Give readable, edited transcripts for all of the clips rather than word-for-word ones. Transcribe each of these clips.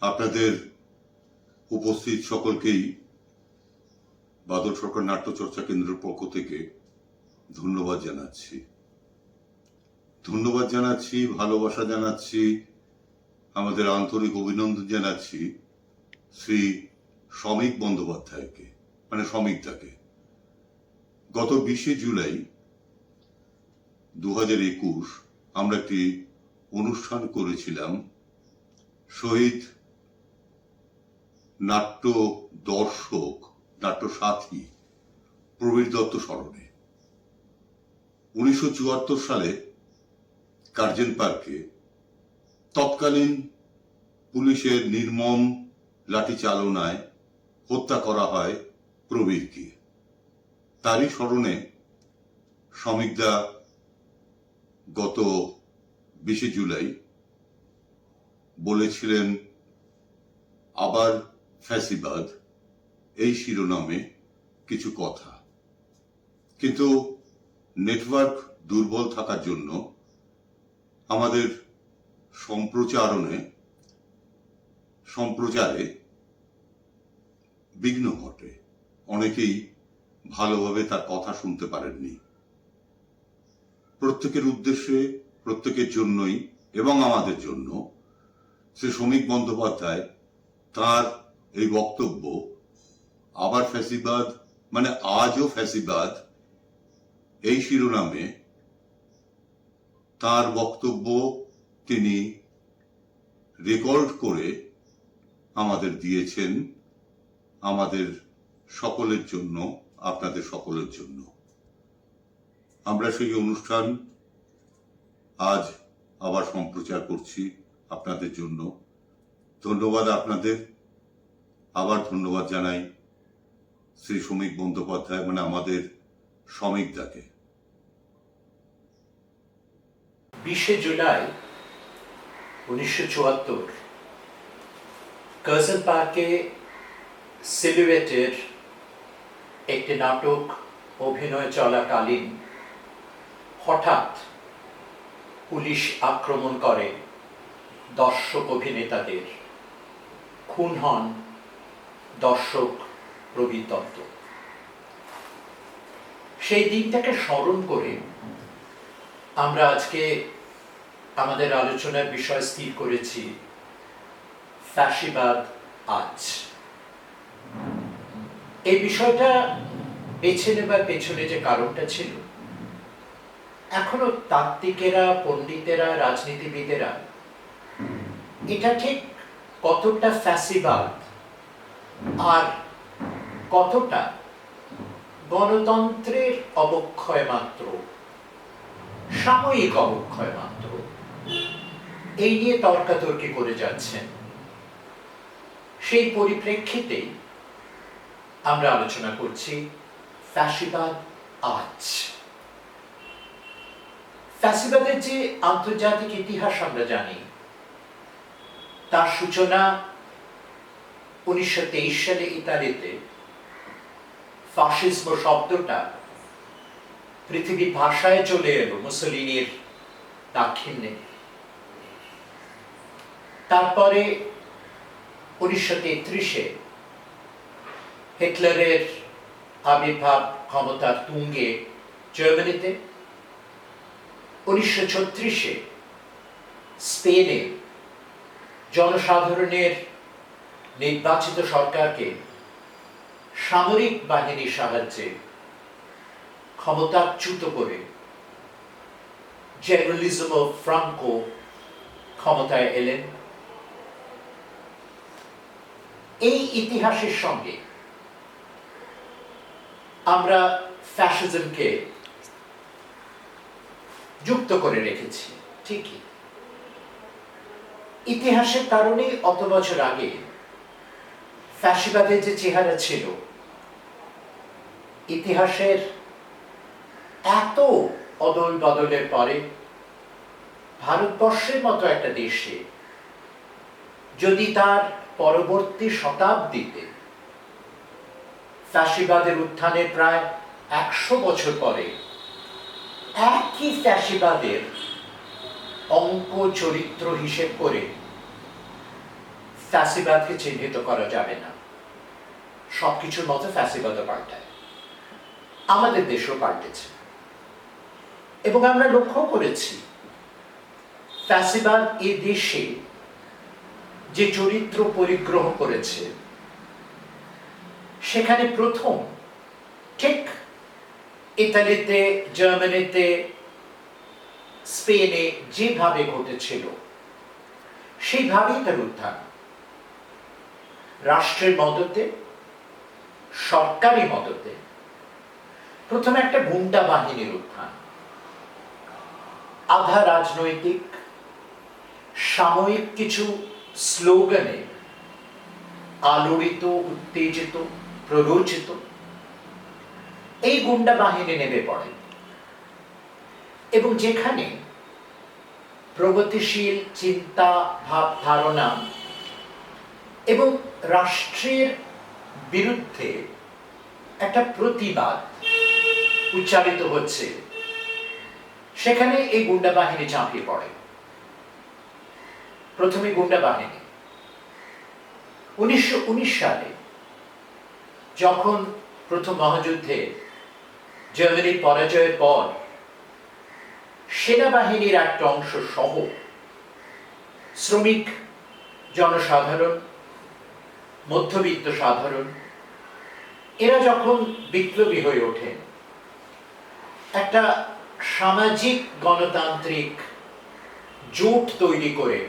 আপনাদের উপস্থিত সকলকেই বাদল সরকার নাট্যচর্চা কেন্দ্রের পক্ষ থেকে ধন্যবাদ জানাচ্ছি, ভালোবাসা জানাচ্ছি, আমাদের আন্তরিক অভিনন্দন জানাচ্ছি শ্রী শ্রমিক বন্দ্যোপাধ্যায়কে, মানে শ্রমিকদাকে। গত 20শে জুলাই 2021 আমরা একটি অনুষ্ঠান করেছিলাম শহীদ নাট্য দর্শক, নাট্য সাথী প্রবীর দত্ত স্মরণে। 1974 সালে কার্জন পার্কে তৎকালীন পুলিশের নির্মম লাঠি চালনায় হত্যা করা হয় প্রবীরকে। তারই স্মরণে শ্রমিকদা গত 20শে জুলাই বলেছিলেন আবার ফ্যাসিবাদ, এই শিরোনামে কিছু কথা। কিন্তু নেটওয়ার্ক দুর্বল থাকার জন্য আমাদের সম্প্রচারে বিঘ্ন ঘটে, অনেকেই ভালোভাবে তার কথা শুনতে পারেননি। প্রত্যেকের উদ্দেশ্যে, প্রত্যেকের জন্যই এবং আমাদের জন্য শ্রী শ্রমিক বন্দ্যোপাধ্যায় তার এই বক্তব্য আবার ফ্যাসিবাদ মানে আজও ফ্যাসিবাদ, এই শিরোনামে তার বক্তব্য তিনি রেকর্ড করে আমাদের দিয়েছেন, আমাদের সকলের জন্য, আপনাদের সকলের জন্য। আমরা সেই অনুষ্ঠান আজ আবার সম্প্রচার করছি আপনাদের জন্য। ধন্যবাদ আপনাদের, আবার ধন্যবাদ জানাই শ্রী শ্রমিক বন্দ্যোপাধ্যায় মানে আমাদের শ্রমিকদাকে। 20শে জুলাই 1974 কার্জন পার্কে সিলুয়েটের একটি নাটক অভিনয় চলাকালীন হঠাৎ পুলিশ আক্রমণ করে দর্শক অভিনেতাদের, খুন হন দর্শক প্রবীর দত্ত। সেই দিনটাকে স্মরণ করে আমরা আজকে আমাদের আলোচনার বিষয় স্থির করেছি ফ্যাসিবাদ আজ। এই বিষয়টা বেছে নেবার পেছনে যে কারণটা ছিল, এখনো তাত্ত্বিকেরা, পণ্ডিতেরা, রাজনীতিবিদেরা এটা ঠিক কতটা ফ্যাসিবাদ আর কতটা গণতন্ত্রের অবক্ষয় মাত্র, সাময়িক অবক্ষয় মাত্র, এই নিয়ে তর্কাতর্কি করে যাচ্ছেন। সেই পরিপ্রেক্ষিতেই আমরা আলোচনা করছি ফ্যাসিবাদ আজ। ফ্যাসিবাদের যে আন্তর্জাতিক ইতিহাস আমরা জানি, তার সূচনা 1923 সালে ইতালিতে। ফাসিজম শব্দটা পৃথিবীর ভাষায় চলে এলো মুসোলিনির দাক্ষিণ্যে। তারপরে 1933-এ হিটলারের আবির্ভাব ক্ষমতার তুঙ্গে জার্মানিতে। 1936-এ স্পেনে জনসাধারণের নির্বাচিত সরকারকে সামরিক বাহিনীর সাহায্যে ক্ষমতাচ্যুত করে জেনারেলিজম ফ্রাঙ্কো ক্ষমতায় এলেন। এই ইতিহাসের সঙ্গে আমরা ফ্যাসিজমকে যুক্ত করে রেখেছি ঠিকই। ইতিহাসের কারণে অত বছর আগে ফ্যাসিবাদের যে চেহারা ছিল, ইতিহাসের এত অদল বদলের পরে ভারতবর্ষের মতো একটা দেশে যদি তার পরবর্তী শতাব্দীতে ফ্যাসিবাদের উত্থানের প্রায় 100 বছর পরে একই ফ্যাসিবাদের অঙ্ক চরিত্র হিসেব করে ফ্যাসিবাদকে চিহ্নিত করা যাবে না। সবকিছুর মতো ফ্যাসিবাদও পাল্টায়, আমাদের দেশও পাল্টেছে। এবং আমরা লক্ষ্য করেছি ফ্যাসিবাদ এ দেশে যে চরিত্র পরিগ্রহ করেছে, সেখানে প্রথম ঠিক ইতালিতে, জার্মানিতে, স্পেনে যেভাবে ঘটেছিল সেইভাবেই তার উত্থান। রাষ্ট্রের মদতে, সরকারি মদতে প্রথমে একটা গুন্ডা বাহিনীর উত্থান, আধা রাজনৈতিক সাময়িক কিছু স্লোগানে আলোড়িত, উত্তেজিত, প্ররোচিত এই গুন্ডা বাহিনী নেমে পড়ে এবং যেখানে প্রগতিশীল চিন্তা, ভাব, ধারণা এবং রাষ্ট্রের বিরুদ্ধে একটা প্রতিবাদ উচ্চারিত হচ্ছে, সেখানে এই গুন্ডা বাহিনী ঝাঁপিয়ে পড়ে। প্রথমে গুন্ডা বাহিনী 1919 সালে যখন প্রথম মহাযুদ্ধে জার্মানির পরাজয়ের পর সেনাবাহিনীর একটা অংশ সহ শ্রমিক জনসাধারণ, মধ্যবিত্ত সাধারণ, এরা যখন বিপ্লবী হয়ে ওঠে, একটা সামাজিক গণতান্ত্রিক জোট তৈরি করে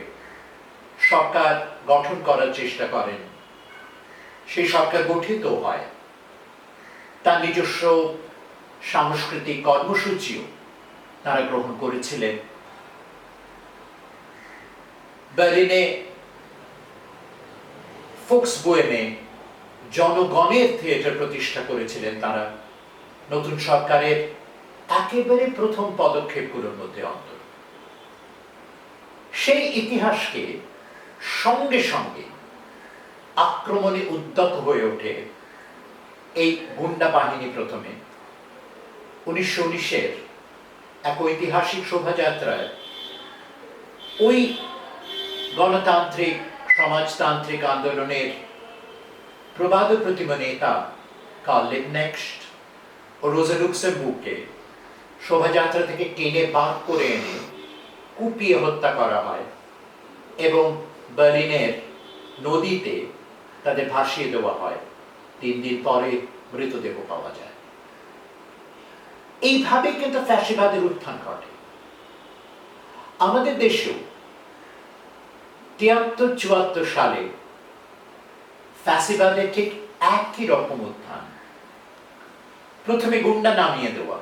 সরকার গঠন করার চেষ্টা করেন। সেই সরকার গঠিত হয়, তার নিজস্ব সাংস্কৃতিক কর্মসূচিও তারা গ্রহণ করেছিলেন। বার্লিনে ফোক্সবুয়েমে জনগণের থিয়েটার প্রতিষ্ঠা করেছিলেন তারা, নতুন সরকারের একেবারে প্রথম পদক্ষেপগুলোর মধ্যে অন্তর। সেই ইতিহাসকে সঙ্গে সঙ্গে আক্রমণে উদ্যত হয়ে ওঠে এই গুন্ডা বাহিনী। প্রথমে 1919-এর এক ঐতিহাসিক শোভাযাত্রায় ওই গণতান্ত্রিক সমাজতান্ত্রিক আন্দোলনের প্রবাদ প্রতিমা নেতা কার্ল লিবনেক্সট ও রোজা লুক্সেমবুর্গকে শোভাযাত্রা থেকে টেনে বার করে এনে কুপিয়ে হত্যা করা হয় এবং বার্লিনের নদীতে তাদের ভাসিয়ে দেওয়া হয়। 3 দিন পরে মৃতদেহ পাওয়া যায়। এইভাবে কিন্তু ফ্যাসিবাদের উত্থান ঘটে। আমাদের দেশেও 73-74 সালে ফ্যাসিবাদের ঠিক একই রকম উত্থান। প্রথমে গুন্ডা নামিয়ে দেওয়া,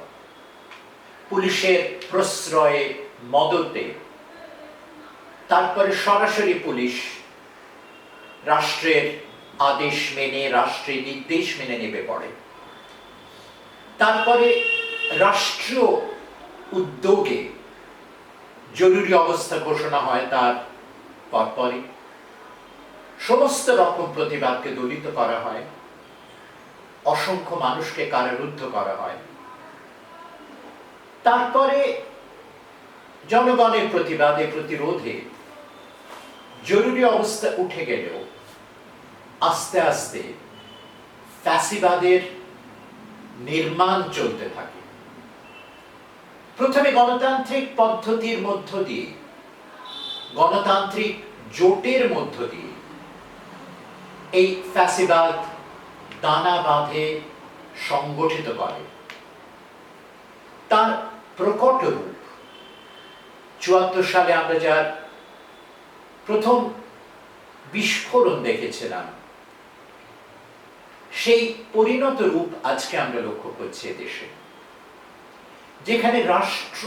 পুলিশের প্রশ্রয়ে মদতে, তারপরে সরাসরি পুলিশ রাষ্ট্রের আদেশ মেনে, রাষ্ট্রের নির্দেশ মেনে নেমে পড়ে। তারপরে রাষ্ট্রীয় উদ্যোগে জরুরি অবস্থা ঘোষণা হয়, তার পরপরই সমস্ত রকম প্রতিবাদকে দলিত করা হয়, অসংখ্য মানুষকে কারারুদ্ধ করা হয়। তারপরে জনগণের প্রতিবাদে, প্রতিরোধে জরুরি অবস্থা উঠে গেলেও আস্তে আস্তে ফ্যাসিবাদের নির্মাণ চলতে থাকে। প্রথমে গণতান্ত্রিক পদ্ধতির মধ্য দিয়ে, গণতান্ত্রিক জোটের মধ্য দিয়ে এই ফ্যাসিবাদ দানা বাঁধে সংগঠিত করে। তার প্রকট রূপ 74 সালে আমরা যার প্রথম বিস্ফোরণ দেখেছিলাম, সেই পরিণত রূপ আজকে আমরা লক্ষ্য করছি দেশে, যেখানে রাষ্ট্র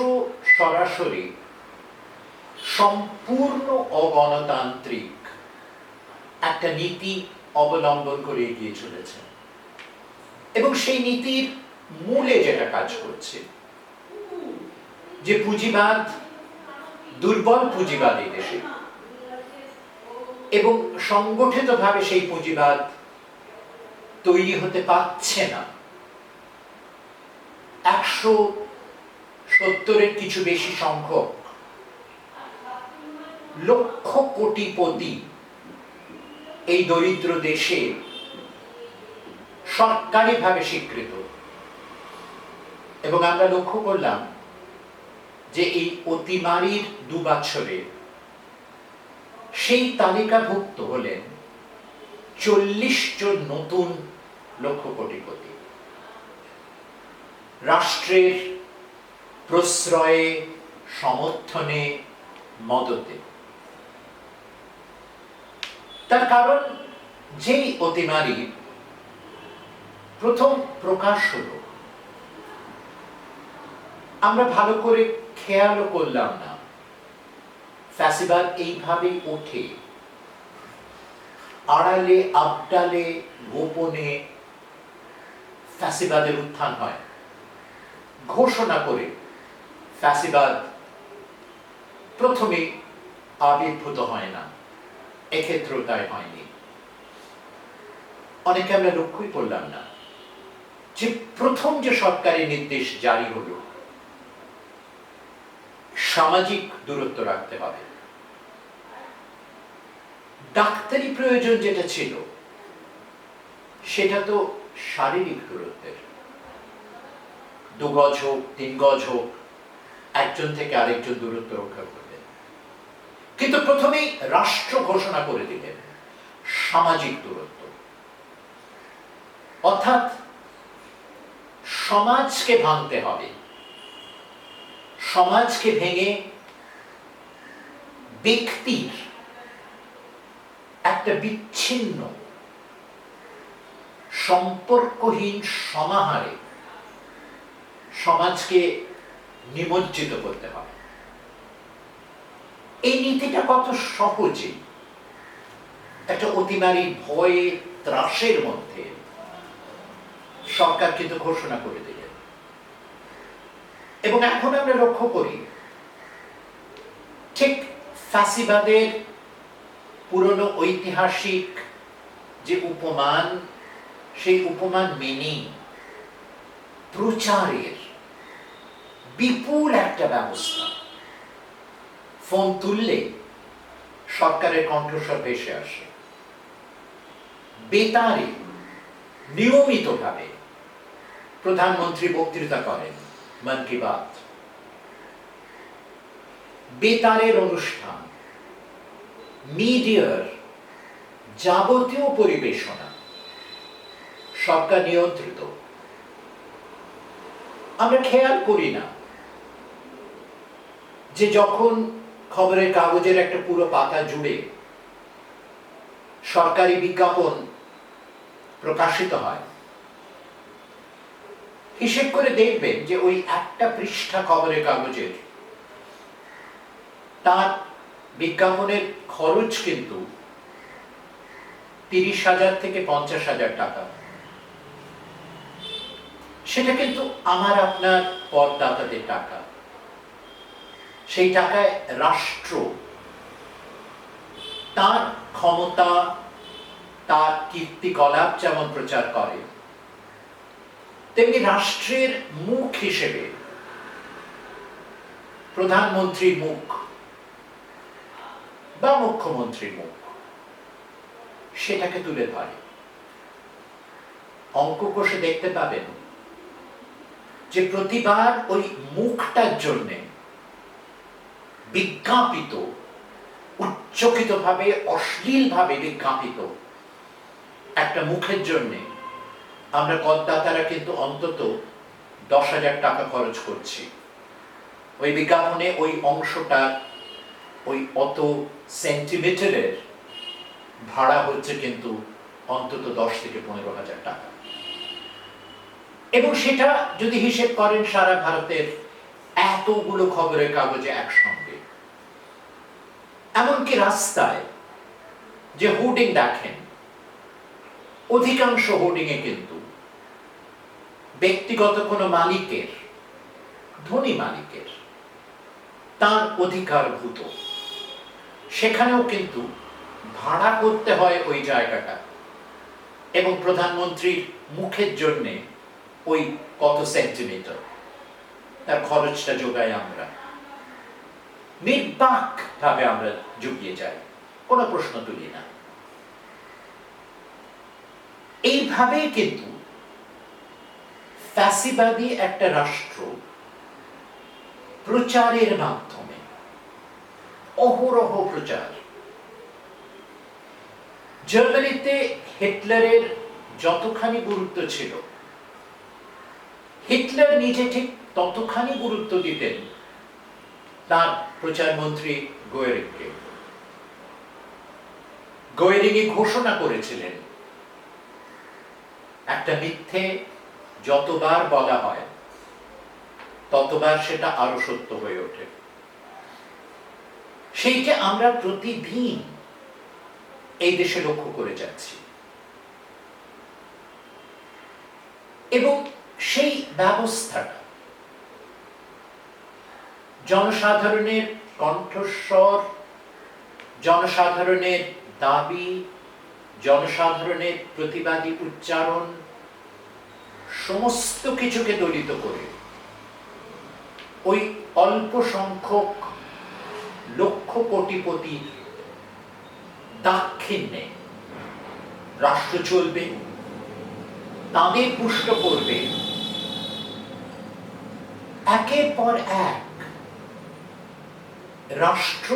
সরাসরি সম্পূর্ণ অগণতান্ত্রিক একটা নীতি অবলম্বন করে এগিয়ে চলেছে এবং সেই নীতির মূলে যেটা কাজ করছে, যে পুঁজিবাদ, দুর্বল পুঁজিবাদ এই দেশে, এবং সংগঠিতভাবে সেই পুঁজিবাদ তৈরি হতে পারছে না। 170-এর কিছু বেশি সংখ্যক লক্ষ কোটিপতি এই দরিদ্র দেশে সরকারিভাবে স্বীকৃত। এবং আমরা লক্ষ্য করলাম যে এই অতিমারির 2 বছরে সেই তালিকাভুক্ত হলেন 40 জন নতুন লক্ষ কোটিপতি। রাষ্ট্রের প্রশ্রয়ে, সমর্থনে, মদতে। তার কারণ, যেই অতিমারি প্রথম প্রকাশ হলো, আমরা ভালো করে খেয়ালও করলাম না ফ্যাসিবাদ এইভাবেই ওঠে, আড়ালে আবডালে গোপনে ফ্যাসিবাদের উত্থান হয়। ঘোষণা করে ফ্যাসিবাদ প্রথমে আবির্ভূত হয় না, এক্ষেত্রেও তাই হয়নি। অনেকে আমরা লক্ষ্যই করলাম না যে প্রথম যে সরকারি নির্দেশ জারি হলো, সামাজিক দূরত্ব রাখতে হবে। ডাক্তারি প্রয়োজন যেটা ছিল সেটা তো শারীরিক দূরত্বের, 2 গজ হোক, 3 গজ হোক, একজন থেকে আরেকজন দূরত্ব রক্ষা করবে। কিন্তু প্রথমেই রাষ্ট্র ঘোষণা করে দিলেন সামাজিক দূরত্ব, অর্থাৎ সমাজকে ভাঙতে হবে। সমাজকে ভেঙে ব্যক্তির একটা বিচ্ছিন্ন সম্পর্কহীন সমাহারে সমাজকে নিমজ্জিত করতে হবে। এই নীতিটা কত সহজে একটা অতিমারী ভয়ে ত্রাসের মধ্যে সরকার কিন্তু ঘোষণা করে দিলেন। এবং এখন আমরা লক্ষ্য করি ঠিক ফ্যাসিবাদের পুরনো ঐতিহাসিক যে উপমান, সেই উপমান মেনেই প্রচারের বিপুল একটা ব্যবস্থা। ফোন তুললে সরকারের কণ্ঠস্বর ভেসে আসে। বেতারে নিয়মিতভাবে প্রধানমন্ত্রী বক্তৃতা করেন, মন কি বাত। বেতারের অনুষ্ঠান, মিডিয়ার যাবতীয় পরিবেশনা সরকার নিয়ন্ত্রিত। আমরা খেয়াল করি না যে যখন খবরের কাগজের একটা পুরো পাতা জুড়ে সরকারি বিজ্ঞাপন প্রকাশিত হয়, হিসেব করে দেখবেন যে ওই একটা পৃষ্ঠা খবরের কাগজের তার বিজ্ঞাপনের খরচ কিন্তু 30,000 থেকে 50,000 টাকা। সেটা কিন্তু আমার আপনার করদাতাদের টাকা। সেই টাকায় রাষ্ট্র তার ক্ষমতা, তার কীর্তিকলাপ যেমন প্রচার করে, তেমনি রাষ্ট্রের মুখ হিসেবে প্রধানমন্ত্রীর মুখ বা মুখ্যমন্ত্রীর মুখ সেটাকে তুলে ধরে। অঙ্ক কষে দেখতে পাবেন যে প্রতিবার ওই মুখটার জন্যে বিজ্ঞাপিত, উচ্চকিতভাবে অশ্লীলভাবে বিজ্ঞাপিত একটা মুখের জন্যে আমরা করদাতারা কিন্তু অন্তত 10,000 টাকা খরচ করছি। ওই বিজ্ঞাপনে ওই অংশটা, ওই অত সেন্টিমিটারের ভাড়া হচ্ছে কিন্তু অন্তত 10 থেকে 15,000 টাকা। এবং সেটা যদি হিসেব করেন সারা ভারতের এতগুলো খবরের কাগজে একসঙ্গে, এমনকি রাস্তায় যে হোর্ডিং দেখেন, অধিকাংশ হোর্ডিং এ কিন্তু ব্যক্তিগত কোনো মালিকের, ধনী মালিকের, তার অধিকারভূত, সেখানেও কিন্তু ভাড়া করতে হয় ওই জায়গাটা। এবং প্রধানমন্ত্রীর মুখের জন্য ওই কত সেন্টিমিটার তার খরচটা যোগাই আমরা, নির্বাক ভাবে আমরা জুগিয়ে যাই, কোনো প্রশ্ন তুলি না। এইভাবেই কিন্তু ফ্যাসিবাদী একটা রাষ্ট্র প্রচারের মাধ্যমে, অহরহ প্রচার, জার্মানিতে হিটলারের যতখানি গুরুত্ব ছিল, হিটলার নিজে ঠিক ততখানি গুরুত্ব দিতেন তার প্রচারমন্ত্রী গোয়েরিংকে। গোয়েরিং ঘোষণা করেছিলেন, একটা মিথ্যে যতবার বলা হয় ততবার সেটা আরো সত্য হয়ে ওঠে। সেইটা আমরা প্রতিদিন এই দেশে লক্ষ্য করে যাচ্ছি, এবং সেই ব্যবস্থাটা জনসাধারণের কণ্ঠস্বর, জনসাধারণের দাবি, জনসাধারণের প্রতিবাদী উচ্চারণ সমস্ত কিছুকে দলিত করে ওই অল্প সংখ্যক লক্ষ কোটিপতির দাক্ষিণ্যে রাষ্ট্র চলবে, তাদের পুষ্ট করবে একের পর এক রাষ্ট্র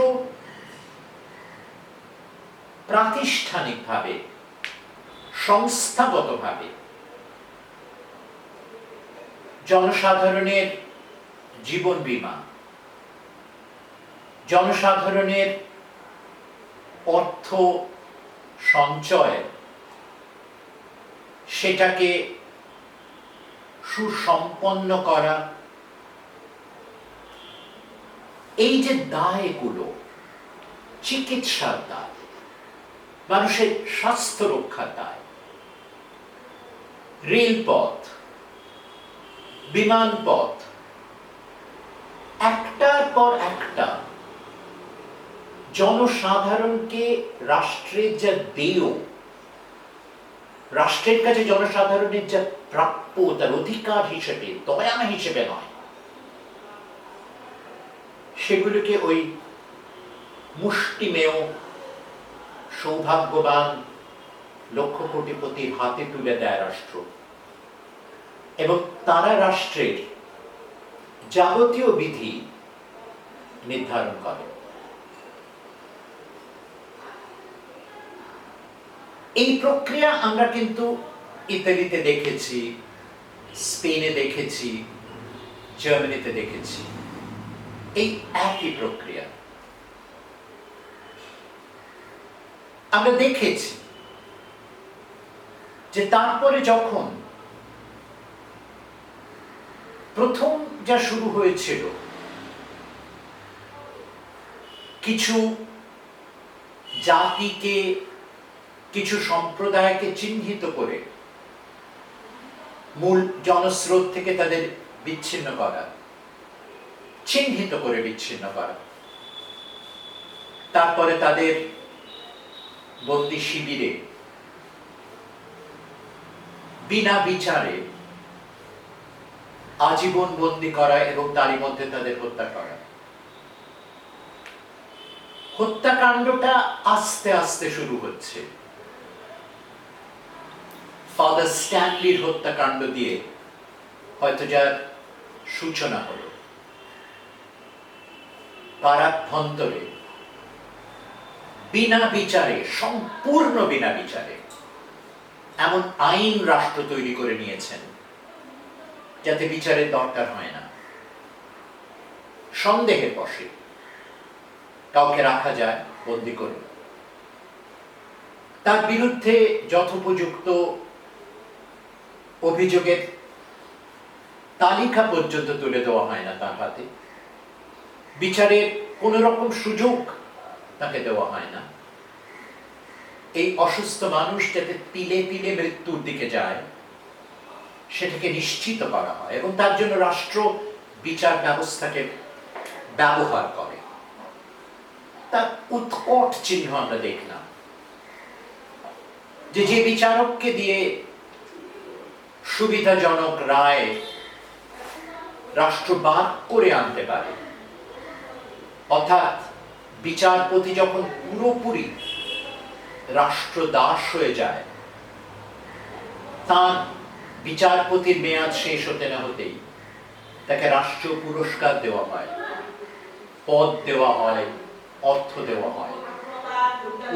প্রাতিষ্ঠানিকভাবে, সংস্থাগতভাবে জনসাধারণের জীবন বীমা, জনসাধারণের অর্থ সঞ্চয়, সেটাকে সুসম্পন্ন করা, এই যে দায়গুলো, চিকিৎসার দায়, মানুষের স্বাস্থ্য রক্ষার দায়, রেলপথ, বিমানপথ, একটার পর একটা জনসাধারণকে রাষ্ট্রের যা দেয়, রাষ্ট্রের কাছে জনসাধারণের যা প্রাপ্য, তার অধিকার হিসেবে, দয়া হিসেবে নয়, সেগুলোকে ওই মুষ্টিমেয় সৌভাগ্যবান লক্ষ কোটিপতির হাতে তুলে দেয় রাষ্ট্র, এবং তারা রাষ্ট্রের যাবতীয় বিধি নির্ধারণ করে। এই প্রক্রিয়া আমরা কিন্তু ইতালিতে দেখেছি, স্পেনে দেখেছি, জার্মানিতে দেখেছি, এই একই প্রক্রিয়া আমরা দেখেছি। যে তারপরে যখন প্রথম যা শুরু হয়েছিল, কিছু জাতিকে, কিছু সম্প্রদায়কে চিহ্নিত করে মূল জনস্রোত থেকে তাদের বিচ্ছিন্ন করা, চিহ্নিত করে বিচ্ছিন্ন করা, তারপরে তাদের বন্দি শিবিরে বিনা বিচারে আজীবন বন্দি করা এবং তারই মধ্যে তাদের হত্যা করা। হত্যাকাণ্ডটা আস্তে আস্তে শুরু হচ্ছে। ফাদার স্ট্যানলির হত্যাকাণ্ড দিয়ে হয়তো যার সূচনা হলো। কারাভ্যন্তরে বিনা বিচারে, সম্পূর্ণ বিনা বিচারে এমন আইন রাষ্ট্র তৈরি করে নিয়েছেন যাতে বিচারের দরকার হয় না। সন্দেহের বশে কাউকে রাখা যায় বন্দি করে, তার বিরুদ্ধে যথোপযুক্ত অভিযোগের তালিকা পর্যন্ত তুলে দেওয়া হয় না তার হাতে, বিচারের কোন রকম সুযোগ তাকে দেওয়া হয় না। এই অসুস্থ মানুষ যাতে তিলে তিলে মৃত্যুর দিকে যায় সেটাকে নিশ্চিত করা হয়, এবং তার জন্য রাষ্ট্র বিচার ব্যবস্থাকে ব্যবহার করে। তার উৎকট চিহ্ন আমরা দেখলাম, যে বিচারককে দিয়ে সুবিধাজনক রায় রাষ্ট্র বার করে আনতে পারে, অর্থাৎ বিচারপতি যখন পুরোপুরি রাষ্ট্রদাস হয়ে যায়, তার বিচারপতির মেয়াদ শেষ হতে না হতেই তাকে রাষ্ট্রীয় পুরস্কার দেওয়া হয়, পদ দেওয়া হয়, অর্থ দেওয়া হয়,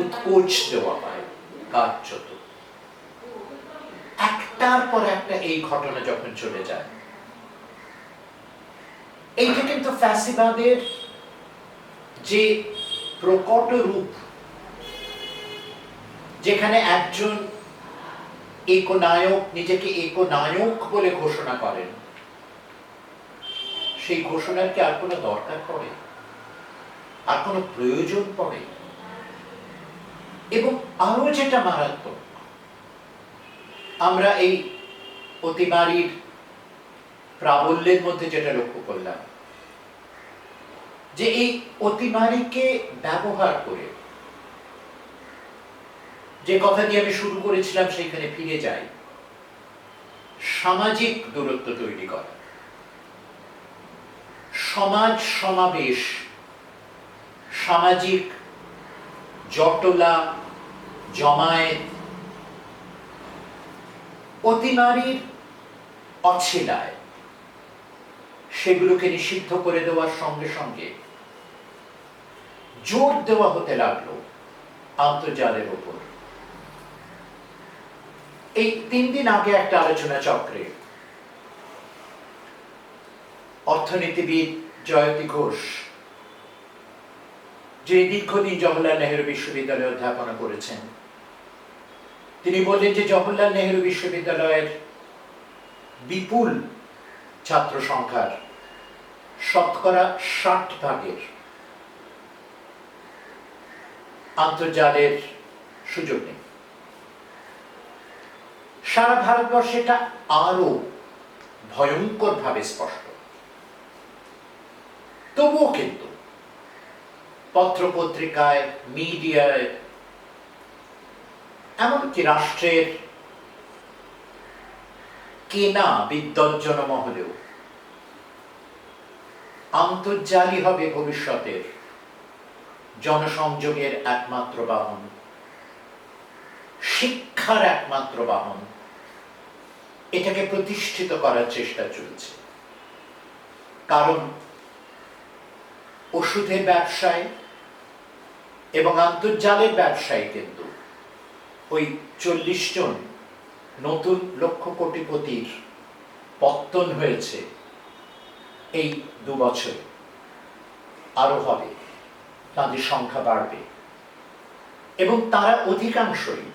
উৎকোচ দেওয়া হয়, কার্যত। একটার পর একটা এই ঘটনা যখন চলে যায়, এইটা কিন্তু ফ্যাসিবাদের যে প্রকট রূপ, যেখানে একজন একনায়ক নিজেকে একনায়ক বলে ঘোষণা করেন, সেই ঘোষণার কি আর কোনো দরকার পড়ে, আর কোনো প্রয়োজন পড়ে? এবং আরো যেটা মারাত্মক, আমরা এই অতিমারীর প্রাবল্যের মধ্যে যেটা লক্ষ্য করলাম, যে এই অতিমারীকে ব্যবহার করে, যে কথা দিয়ে আমি শুরু করেছিলাম সেইখানে ফিরে যাই, সামাজিক দূরত্ব তৈরি করা, সমাজ সমাবেশ, সামাজিক জটলা, জমায়েত, অতিমারীর অছিলায় সেগুলোকে নিষিদ্ধ করে দেওয়ার সঙ্গে সঙ্গে জোর দেওয়া হতে লাগলো আন্তর্জালের ওপর। এই 3 দিন আগে একটা আলোচনা চক্রে অর্থনীতিবিদ জয়তী ঘোষ, যে দীর্ঘদিন জওহরলাল নেহেরু বিশ্ববিদ্যালয়ে অধ্যাপনা করেছেন, তিনি বললেন যে জওহরলাল নেহেরু বিশ্ববিদ্যালয়ের বিপুল ছাত্র সংখ্যার শতকরা 60% আন্তর্জালের সুযোগ নেই। সারা ভারতবর্ষে এটা আরো ভয়ঙ্কর ভাবে স্পষ্ট। তবুও কিন্তু পত্রপত্রিকায়, মিডিয়ায়, এমনকি রাষ্ট্রের কেনা বিদ্বজ্জন মহলেও আন্তর্জালই হবে ভবিষ্যতের জনসংযোগের একমাত্র বাহন, শিক্ষার একমাত্র বাহন, এটাকে প্রতিষ্ঠিত করার চেষ্টা চলছে। কারণ ওষুধের ব্যবসায় এবং আন্তর্জালের ব্যবসায় কিন্তু ওই 40 জন নতুন লক্ষ কোটিপতির পত্তন হয়েছে এই 2 বছরে, আরো হবে, তাদের সংখ্যা বাড়বে, এবং তারা অধিকাংশই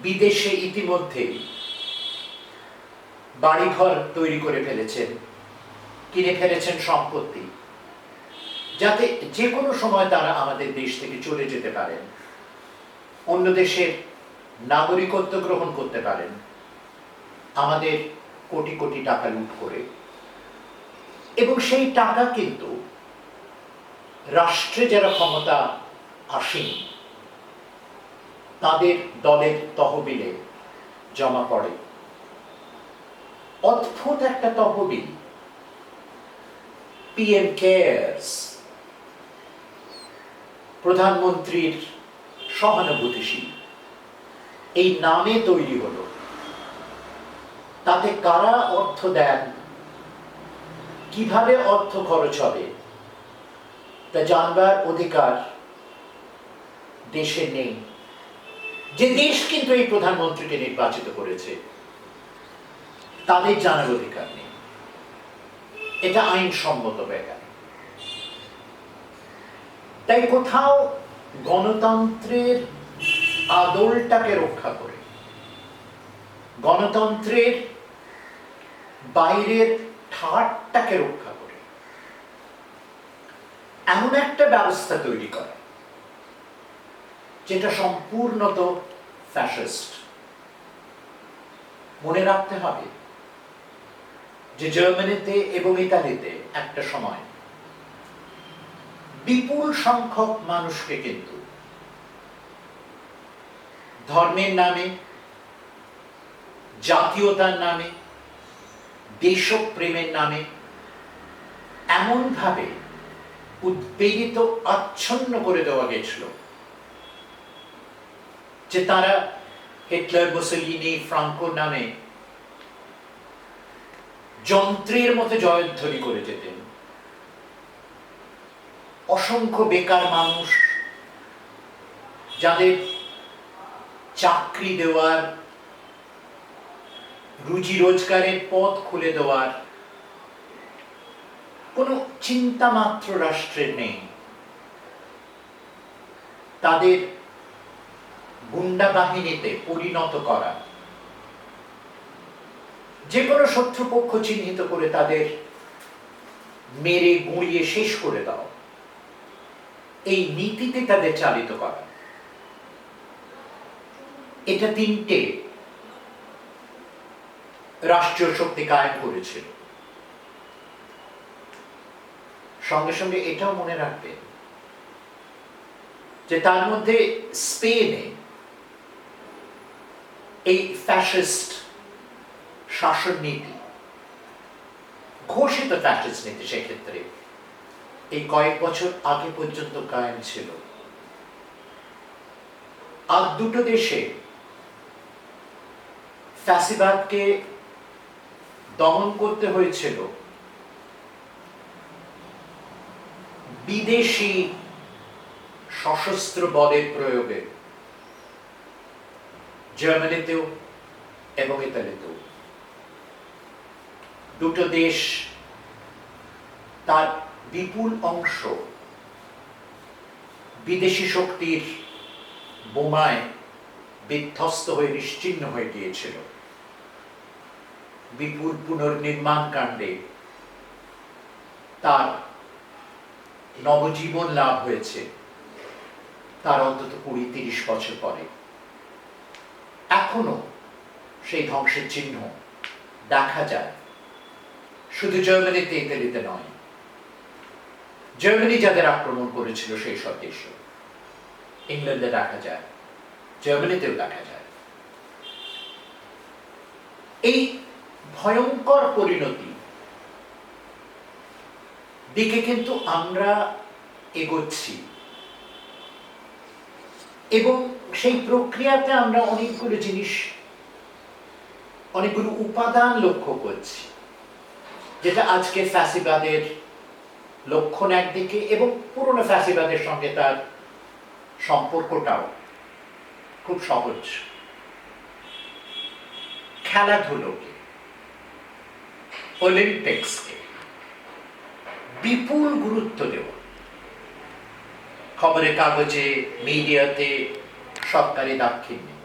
বিদেশে ইতিমধ্যেই বাড়িঘর তৈরি করে ফেলেছেন, কিনে ফেলেছেন সম্পত্তি, যাতে যে কোনো সময় তারা আমাদের দেশ থেকে চলে যেতে পারেন, অন্য দেশের নাগরিকত্ব গ্রহণ করতে পারেন, আমাদের কোটি কোটি টাকা লুট করে। এবং সেই টাকা কিন্তু রাষ্ট্রে যারা ক্ষমতা আসেন তাদের দলের তহবিলে জমা পড়ে। অদ্ভুত একটা তহবিল, পিএম কেয়ারস, প্রধানমন্ত্রীর সহানুভূতিশীল, এই নামে তৈরি হলো। তাতে কারা অর্থ দেন, কিভাবে অর্থ খরচ হবে, তা জানবার অধিকার দেশে নেই। যে দেশ কিন্তু এই প্রধানমন্ত্রীকে নির্বাচিত করেছে, তাদের জানার অধিকার নেই। এটা আইনসম্মত ব্যাপার। তাই কোথাও গণতন্ত্রের আদলটাকে রক্ষা করে, গণতন্ত্রের বাইরের ঠাটটাকে রক্ষা করে এমন একটা ব্যবস্থা তৈরি করা, যেটা সম্পূর্ণত ফ্যাসিস্ট। মনে রাখতে হবে যে জার্মানিতে এবং ইতালিতে একটা সময় বিপুল সংখ্যক মানুষকে কিন্তু ধর্মের নামে, জাতীয়তার নামে, দেশপ্রেমের নামে এমনভাবে উদ্বেলিত, আচ্ছন্ন করে দেওয়া গেছিল যে তারা হিটলার, মুসোলিনি, ফ্রাঙ্কো নামে যন্ত্রের মতো জয়ধ্বনি করে যেতেন। অসংখ্য বেকার মানুষ, যাদের চাকরি দেওয়ার, রুজি রোজগারের পথ খুলে দেওয়ার কোনো চিন্তা মাত্র রাষ্ট্রের নেই, তাদের গুন্ডা বাহিনীতে পরিণত করা, যে কোনো শত্রুপক্ষ চিহ্নিত করে তাদের মেরে গুঁড়িয়ে শেষ করে দাও, এই নীতিতে তাদের চালিত করা, এটা তিনটে রাষ্ট্রীয় শক্তি কায়েম করেছিল। সঙ্গে সঙ্গে এটাও মনে রাখবেন যে তার মধ্যে স্পেনে এই ফ্যাসিস্ট শাসন নীতি, ঘোষিত ফ্যাসিস্ট নীতি, সেক্ষেত্রে এই কয়েক বছর আগে পর্যন্ত কায়েম ছিল। আর দুটো দেশে ফ্যাসিবাদকে দমন করতে হয়েছিল বিদেশি সশস্ত্র বলের প্রয়োগে, জার্মানিতেও এবং ইতালিতেও। দুটো দেশ তার বিপুল অংশ বিদেশি শক্তির বোমায় বিধ্বস্ত হয়ে নিশ্চিহ্ন হয়ে গিয়েছিল। বিপুল পুনর্নির্মাণ কাণ্ডে তার নবজীবন লাভ হয়েছে তার অন্তত 20-30 বছর পরে। এখনো সেই ধ্বংসের চিহ্ন দেখা যায়, শুধু জার্মানিতে, ইতালিতে নয়। জার্মানি যাদের আক্রমণ করেছিল সেই সব দেশ, ইংল্যান্ডে দেখা যায়, জার্মানিতেও দেখা যায়। এই ভয়ঙ্কর পরিণতি দিকে কিন্তু আমরা এগোচ্ছি, এবং সেই প্রক্রিয়াতে আমরা অনেকগুলো জিনিস, অনেকগুলো উপাদান লক্ষ্য করছি, যেটা আজকে ফ্যাসিবাদের লক্ষণ একদিকে, এবং পুরনো ফ্যাসিবাদের সঙ্গে তার সম্পর্কটাও খুব সহজ। খেলাধুলোকে, অলিম্পিক্সকে বিপুল গুরুত্ব দেওয়া, খবরের কাগজে, মিডিয়াতে, সরকারি দাক্ষিণ্যে।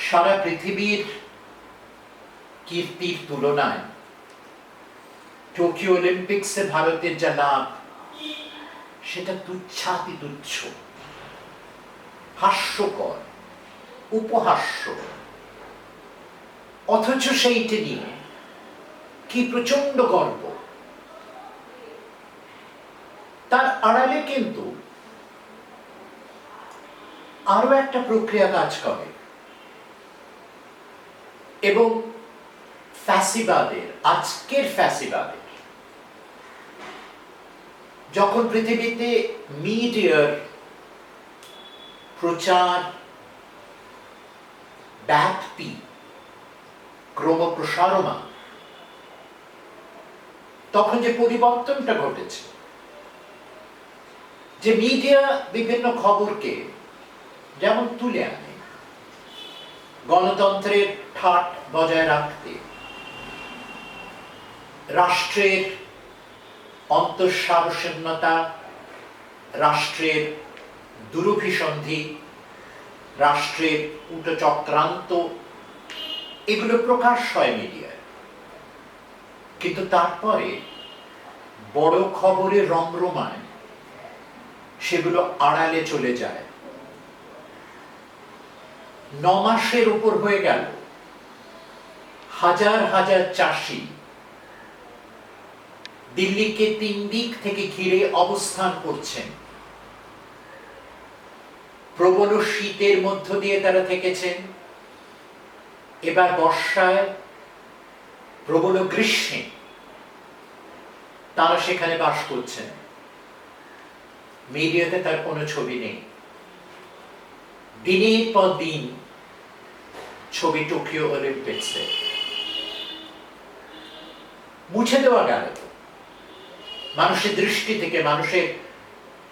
সারা পৃথিবীর কীর্তির তুলনায় টোকিও অলিম্পিক্সে ভারতের যা লাভ, সেটা তুচ্ছাতি তুচ্ছ, হাস্যকর, উপহাস্য। অথচ সেইটা নিয়ে কি প্রচন্ড গর্ব। তার আড়ালে কিন্তু আরো একটা প্রক্রিয়া কাজ করে, এবং ফ্যাসিবাদের, আজকের ফ্যাসিবাদের, যখন পৃথিবীতে মিডিয়ার প্রচার ব্যাপ্তি ক্রমপ্রসারণা, তখন যে পরিবর্তনটা ঘটেছে, যে মিডিয়া বিভিন্ন খবরকে যেমন তুলে আনে গণতন্ত্রের ঠাট বজায় রাখতে, রাষ্ট্রের অন্তঃসারশূন্যতা, রাষ্ট্রের দুরভিসন্ধি, রাষ্ট্রের উল্টো চক্রান্ত, এগুলো প্রকাশ হয় মিডিয়ায়। কিন্তু তারপরে বড় খবরের রমরমায় সেগুলো আড়ালে চলে যায়। 9 মাসের উপর হয়ে গেল হাজার হাজার চাষি দিল্লিকে 3 দিক থেকে ঘিরে অবস্থান করছেন। প্রবল শীতের মধ্য দিয়ে তারা থেকেছেন, এবার বর্ষায়, প্রবল গ্রীষ্মে তারা সেখানে বাস করছেন। মিডিয়াতে তার কোনো ছবি নেই। দিনের পর দিন ছবি টোকিও অলিম্পিক্সে মুছে দেওয়া গেল, মানুষের দৃষ্টি থেকে, মানুষের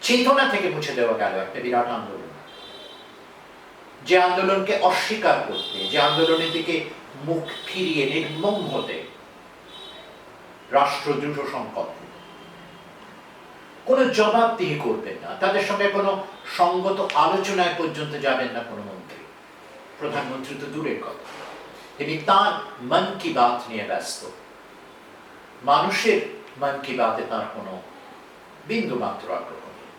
চেতনা থেকে মুছে দেওয়া গেল একটা বিরাট আন্দোলন। যে আন্দোলনকে অস্বীকার করতে, যে আন্দোলনের দিকে মুখ ফিরিয়ে নির্মম হতে রাষ্ট্র দৃঢ় সংকল্প, কোনো জবাবদিহি করবেন না, তাদের সঙ্গে কোনো সঙ্গত আলোচনায় পর্যন্ত যাবেন না কোনো মন্ত্রী, প্রধানমন্ত্রী তো দূরের কথা, তিনি তার মন কি বাত নিয়ে ব্যস্ত। মানুষের মন কি বাতে তার কোনো বিন্দু মাত্র আগ্রহ নেই।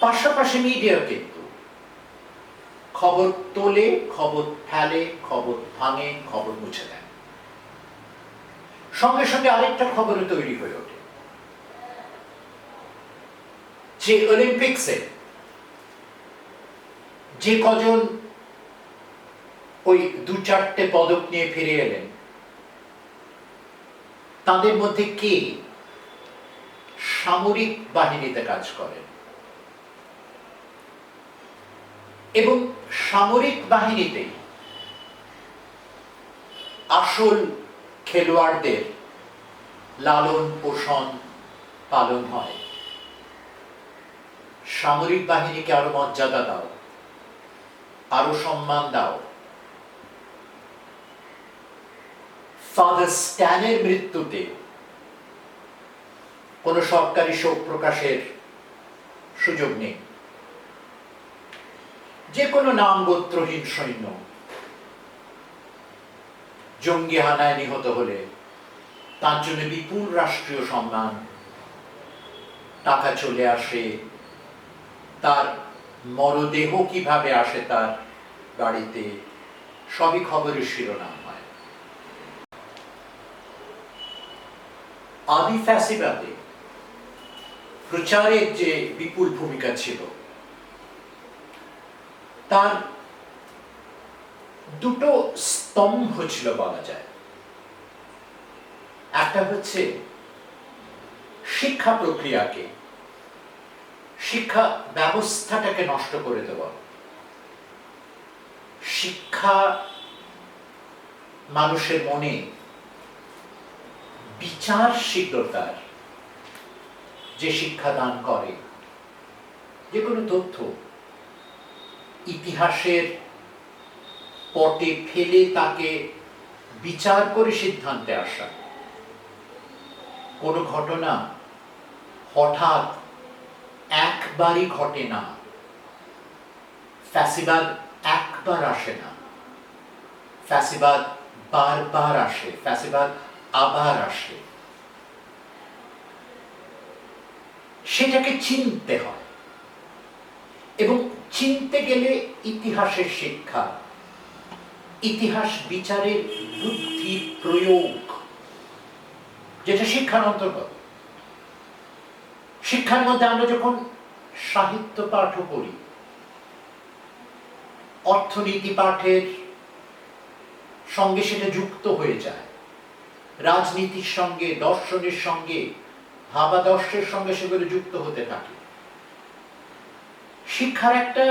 পাশাপাশি মিডিয়া কিন্তু খবর তোলে, খবর ফেলে, খবর ভাঙে, খবর মুছে দেয়। সঙ্গে সঙ্গে আরেকটা খবরও তৈরি হয়ে ওঠে যে অলিম্পিক্সে যে কজন ওই 2-4টে পদক নিয়ে ফিরে এলেন, তাদের মধ্যে কে সামরিক বাহিনীতে কাজ করেন এবং সামরিক বাহিনীতেই আসল খেলোয়াড়দের লালন পোষণ পালন হয়। সামরিক বাহিনীকে আরো মর্যাদা দাও, আরো সম্মান দাও। ফাদার স্ট্যানের মৃত্যুতে কোনো সরকারি শোক প্রকাশের সুযোগ নেই। যে কোনো নাম গোত্রহীন সৈন্য জঙ্গি হানায় নিহত হলে তার জন্য বিপুল রাষ্ট্রীয় সম্মান, টাকা চলে আসে, তার মরদেহ কিভাবে আসে তার গাড়িতে, সবই খবরের শিরোনাম হয়। আদি ফ্যাসিবাদে প্রচারের যে বিপুল ভূমিকা ছিল, তার দুটো স্তম্ভ ছিল বলা যায়। একটা হচ্ছে শিক্ষা প্রক্রিয়াকে, শিক্ষা ব্যবস্থাটাকে নষ্ট করে দেওয়া। শিক্ষা মানুষের মনে বিচারশীলতার যে শিক্ষা দান করে, যে কোনো তথ্য ইতিহাসের পটে ফেলে তাকে বিচার করে সিদ্ধান্তে আসা। কোনো ঘটনা হঠাৎ একবারই ঘটে না, ফ্যাসিবাদ একবার আসে না, ফ্যাসিবাদ বারবার আসে, ফ্যাসিবাদ আবার আসে। সেটাকে চিনতে হয় এবং চিনতে গেলে ইতিহাসের শিক্ষা, ইতিহাস বিচারের বুদ্ধি প্রয়োগ, যেটা শিক্ষার অন্তর্গত। শিক্ষার মধ্যে আমরা যখন সাহিত্য পাঠ করি, অর্থনীতি পাঠের সঙ্গে সেটা যুক্ত হয়ে যায়, রাজনীতির সঙ্গে, দর্শনের সঙ্গে, ভাবাদর্শের সঙ্গে সেগুলো যুক্ত হতে থাকে। শিক্ষার একটা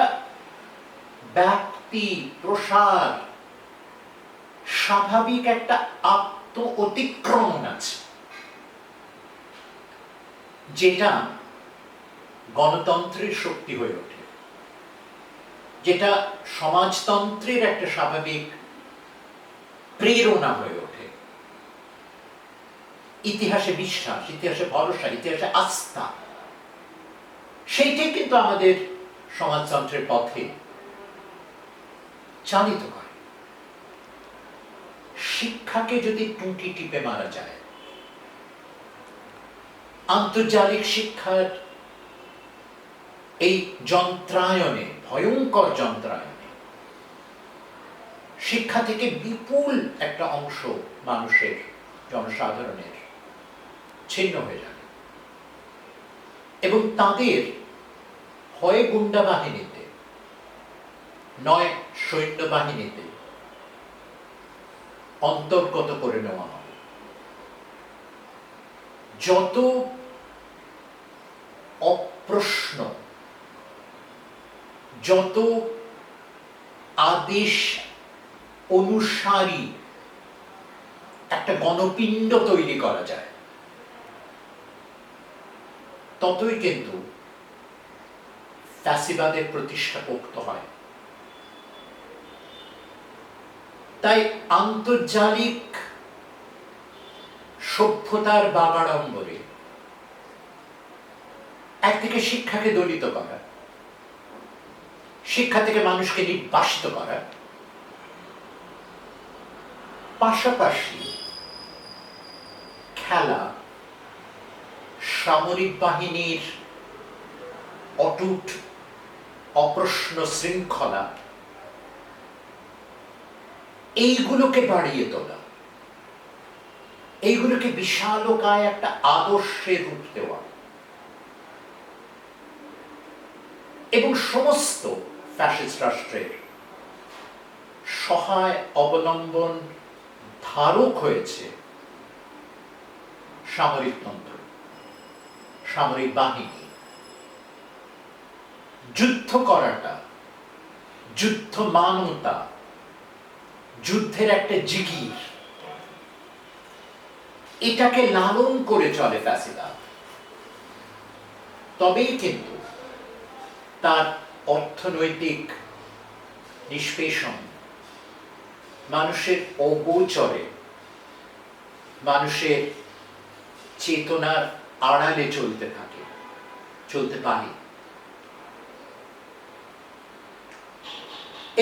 ব্যাপ্তি, প্রসার, স্বাভাবিক একটা আত্ম অতিক্রমণ আছে, যেটা গণতন্ত্রের শক্তি হয়ে ওঠে, যেটা সমাজতন্ত্রের একটা স্বাভাবিক প্রেরণা হয়ে ওঠে। ইতিহাসে বিশ্বাস, ইতিহাসে ভরসা, ইতিহাসে আস্থা, সেইটাই কিন্তু আমাদের সমাজতন্ত্রের পথে চালিত করে। শিক্ষাকে যদি টুঁটি টিপে মারা যায়, আন্তর্জাতিক শিক্ষার এই যন্ত্রায়নে, ভয়ঙ্কর যন্ত্রায়নে, শিক্ষা থেকে বিপুল একটা অংশ মানুষের, জনসাধারণের ছিন্ন হয়ে যাবে এবং তাদের হয় গুন্ডা বাহিনীতে, নয় সৈন্যবাহিনীতে অন্তর্গত করে নেওয়া হবে। যত অপ্রশ্ন যত আদেশ অনুসারী একটা গণপিণ্ড তৈরি করা যায়, ততই কিন্তু ফ্যাসিবাদের প্রতিষ্ঠা পোক্ত হয়। তাই আন্তর্জালিক সভ্যতার বাগাড়ম্বরে একদিকে শিক্ষাকে দলিত করা, শিক্ষা থেকে মানুষকে নির্বাসিত করা, পাশাপাশি খেলা, সামরিক বাহিনীর অটুট অপ্রশ্ন শৃঙ্খলা, এইগুলোকে বাড়িয়ে তোলা, এইগুলোকে বিশালকায় একটা আদর্শের রূপ দেওয়া এবং সমস্ত ফ্যাসিস্ট রাষ্ট্রের সহায় অবলম্বন ধারক হয়েছে সামরিক তন্ত্র, সামরিক বাহিনী। যুদ্ধ করাটা, যুদ্ধ মানতা, যুদ্ধের একটা জিগির, এটাকে লালন করে চলে ফ্যাসিবাদ। তবেই কিন্তু তার অর্থনৈতিক নিষ্পেষণ মানুষের অগোচরে, মানুষের চেতনার আড়ালে চলতে থাকে, চলতে পারে।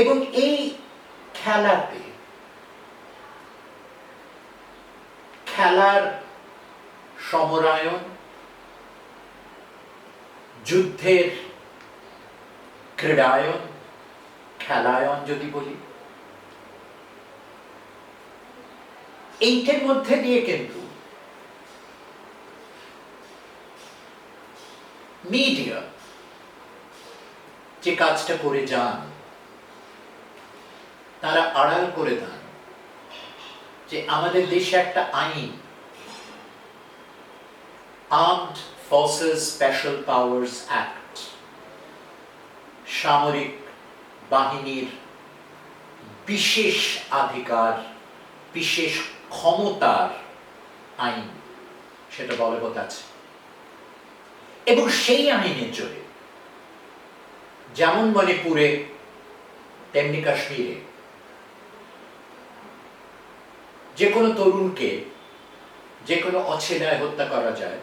এবং এই খেলাতে, খেলার সমরায়ন, যুদ্ধের ক্রীড়ায়ন, খেলায়ন যদি বলি, এইটার মধ্যে দিয়ে কিন্তু মিডিয়া যে কাজটা করে যান, তারা আড়াল করে দেন যে আমাদের দেশে একটা আইন, armed forces special powers act, সামরিক বাহিনীর বিশেষ অধিকার, বিশেষ ক্ষমতার আইন, সেটা বলবৎ আছে। এবং সেই আইনের জোরে যেমন মণিপুরে তেমনি কাশ্মীরে যে কোনো তরুণকে যে কোনো অছেলায় হত্যা করা যায়,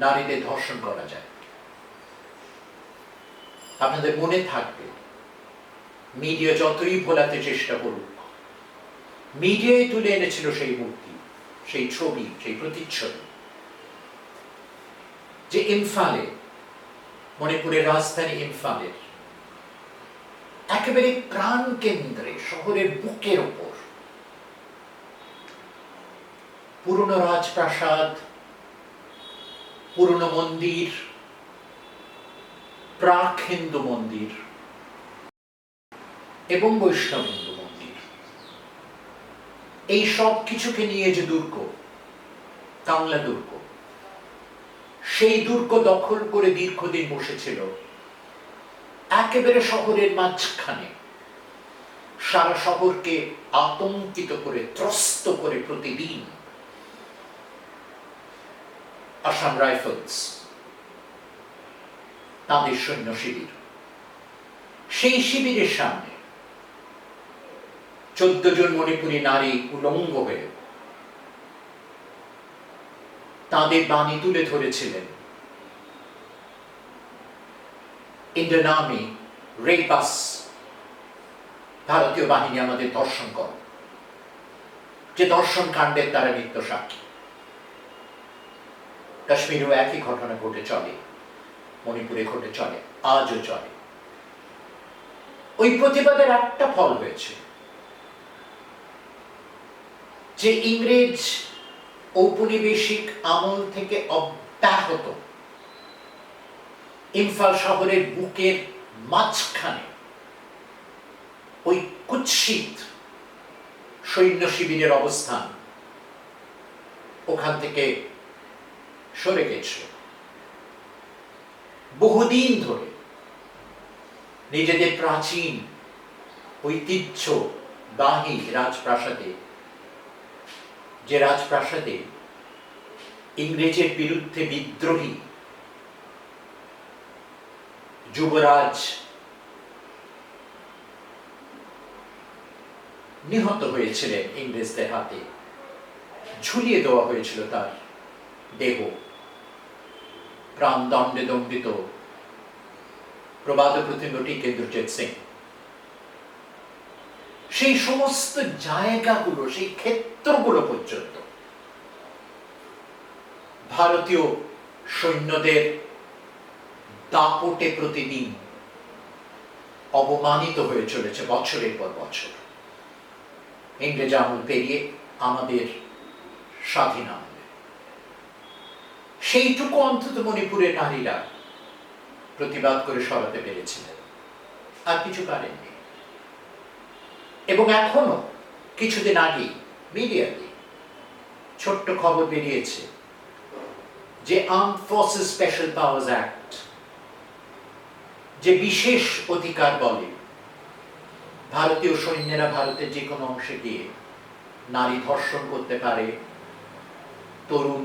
নারীদের ধর্ষণ করা যায়। আপনাদের মনে থাকবে, মিডিয়া যতই ভোলাতে চেষ্টা করুক, মিডিয়ায় তুলে এনেছিল সেই মূর্তি, সেই ছবি, সেই প্রতিচ্ছবি, যে ইম্ফালে, মণিপুরের রাজধানী ইম্ফালের একেবারে প্রাণ কেন্দ্রে, শহরের বুকের ওপর পুরনো রাজপ্রাসাদ, পুরনো মন্দির, প্রাক হিন্দু মন্দির এবং বৈষ্ণব হিন্দু মন্দির, এই সব কিছুকে নিয়ে যে দুর্গ, কাংলা দুর্গ, সেই দুর্গ দখল করে দীর্ঘদিন বসেছিল একেবারে শহরের মাঝখানে, সারা শহরকে আতঙ্কিত করে, ত্রস্ত করে প্রতিদিন আসাম রাইফেলস, তাদের সৈন্য শিবির। সেই শিবিরের সামনে 14 জন মণিপুরী নারী উলঙ্গ হয়ে তাদের বাণী তুলে ধরেছিলেন, ইন্ডিয়ান আর্মি রেপ আস, ভারতীয় বাহিনী আমাদের ধর্ষণ করে। যে ধর্ষণ কাণ্ডের তারা নিত্য সাক্ষী। কাশ্মীরেও একই ঘটনা ঘটে চলে, মণিপুরে ঘটে চলে, আজও চলে। ওই প্রতিবাদের একটা ফল হয়েছে যে ইংরেজ ঔপনিবেশিক আমল থেকে অব্যাহত ইম্ফল শহরের বুকের মাঝখানে ওই কুৎসিত সৈন্য শিবিরের অবস্থান ওখান থেকে সরে গেছে। বহুদিন ধরে নিজেদের প্রাচীন ঐতিহ্যবাহী রাজপ্রাসাদে, যে রাজপ্রাসাদে ইংরেজের বিরুদ্ধে বিদ্রোহী যুবরাজ নিহত হয়েছিলেন ইংরেজদের হাতে, ঝুলিয়ে দেওয়া হয়েছিল তার দেহ, প্রাণদণ্ডে দণ্ডিত প্রবাদ প্রতিম টিকেন্দ্রজিৎ সিং। সেই সমস্ত জায়গাগুলো, সেই ক্ষেত্রগুলো পর্যন্ত ভারতীয় সৈন্যদের দাপটে প্রতিদিন অবমানিত হয়ে চলেছে বছরের পর বছর, ইংরেজ আমল পেরিয়ে আমাদের স্বাধীন আমলে। সেইটুকু অন্তত মণিপুরের নারীরা প্রতিবাদ করে সরাতে পেরেছিলেন, আর কিছু পারেননি। এবং এখনো কিছুদিন আগে মিডিয়াতে ছোট্ট খবর বেরিয়েছে যে armed forces special powers act, যে বিশেষ অধিকার বলে ভারতীয় সৈন্যরা ভারতের যে কোনো অংশে গিয়ে নারী ধর্ষণ করতে পারে, তরুণ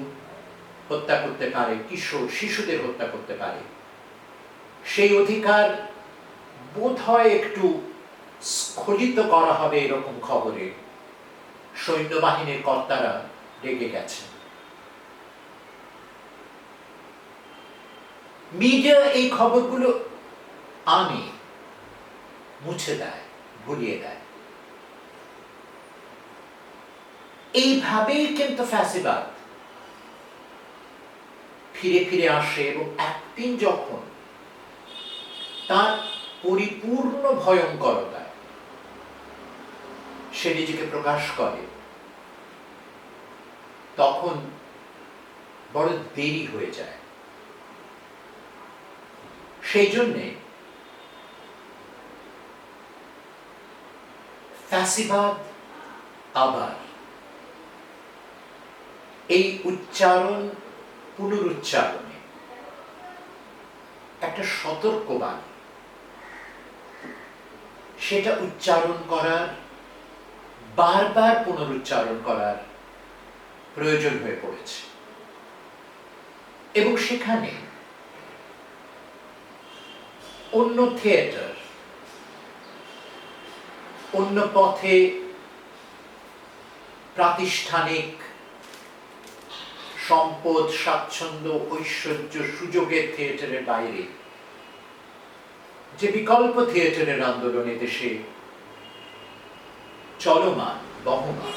হত্যা করতে পারে, কিশোর শিশুদের হত্যা করতে পারে, সেই অধিকার বোধহয় একটু স্খলিত করা হবে এরকম খবরে সৈন্যবাহিনীর কর্তারা রেগে গেছেন। মিডিয়া এই খবরগুলো আনে, মুছে দেয়, ভুলিয়ে দেয়। এইভাবেই কিন্তু ফ্যাসিবাদ ফিরে ফিরে আসে, এবং একদিন যখন তার পরিপূর্ণ ভয়ঙ্করতায় সে নিজেকে প্রকাশ করে, তখন বড় দেরি হয়ে যায়। সেই জন্যে ফ্যাসিবাদ আবার এই উচ্চারণ পুনরুচ্চারণে একটা সতর্কবাণী, সেটা উচ্চারণ করার, বারবার পুনরুচ্চারণ করার প্রয়োজন হয়ে পড়েছে। এবং সেখানে অন্য থিয়েটার, অন্য পথে প্রাতিষ্ঠানিক সম্পদ, স্বাচ্ছন্দ্য, ঐশ্বর্য, সুযোগের থিয়েটারের বাইরে যে বিকল্প থিয়েটারের আন্দোলনে দেশে চলমান, বহমান,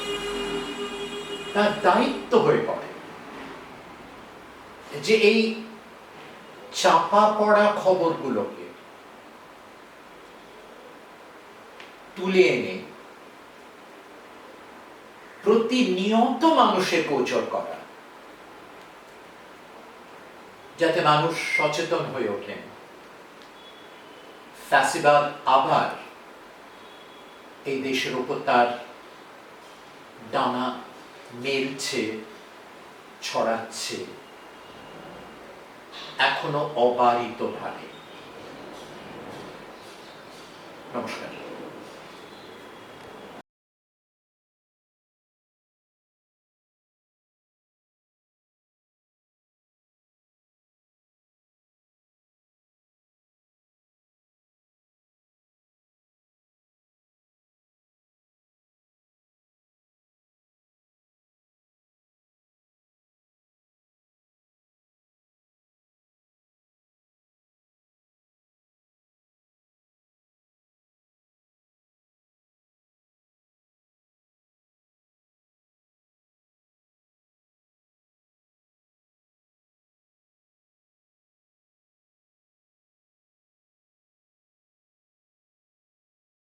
তার দায়িত্ব হয়ে পড়ে যে এই চাপা পড়া খবরগুলোকে তুলে এনে প্রতিনিয়ত মানুষের গোচর করা, যাতে মানুষ সচেতন হয়ে ওঠেন ফ্যাসিবাদ আবার এই দেশের উপর তার ডানা মেলছে, ছড়াচ্ছে, এখনো অবারিত ভাবে। নমস্কার।